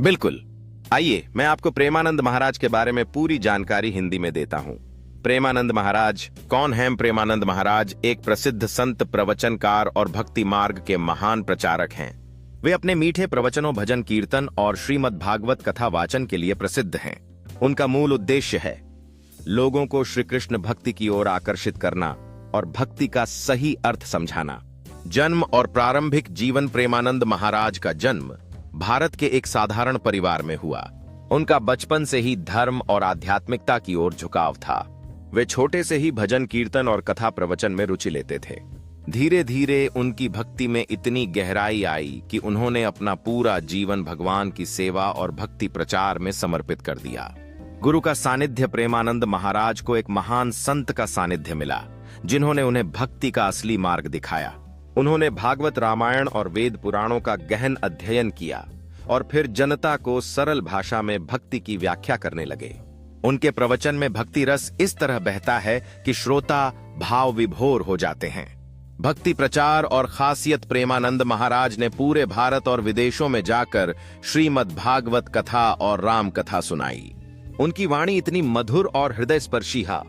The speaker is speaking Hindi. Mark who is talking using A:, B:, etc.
A: बिल्कुल। आइए मैं आपको प्रेमानंद महाराज के बारे में पूरी जानकारी हिंदी में देता हूँ। प्रेमानंद महाराज कौन हैं? प्रेमानंद महाराज एक प्रसिद्ध संत, प्रवचनकार और भक्ति मार्ग के महान प्रचारक हैं। वे अपने मीठे प्रवचनों, भजन कीर्तन और श्रीमद् भागवत कथा वाचन के लिए प्रसिद्ध हैं। उनका मूल उद्देश्य है लोगों को श्री कृष्ण भक्ति की ओर आकर्षित करना और भक्ति का सही अर्थ समझाना। जन्म और प्रारंभिक जीवन। प्रेमानंद महाराज का जन्म भारत के एक साधारण परिवार में हुआ। उनका बचपन से ही धर्म और आध्यात्मिकता की ओर झुकाव था। वे छोटे से ही भजन कीर्तन और कथा प्रवचन में रुचि लेते थे। धीरे धीरे उनकी भक्ति में इतनी गहराई आई कि उन्होंने अपना पूरा जीवन भगवान की सेवा और भक्ति प्रचार में समर्पित कर दिया। गुरु का सानिध्य। प्रेमानंद महाराज को एक महान संत का सानिध्य मिला, जिन्होंने उन्हें भक्ति का असली मार्ग दिखाया। उन्होंने भागवत, रामायण और वेद पुराणों का गहन अध्ययन किया और फिर जनता को सरल भाषा में भक्ति की व्याख्या करने लगे। उनके प्रवचन में भक्ति रस इस तरह बहता है कि श्रोता भाव विभोर हो जाते हैं। भक्ति प्रचार और खासियत। प्रेमानंद महाराज ने पूरे भारत और विदेशों में जाकर श्रीमद् भागवत कथा और राम कथा सुनाई। उनकी वाणी इतनी मधुर और हृदय स्पर्शी है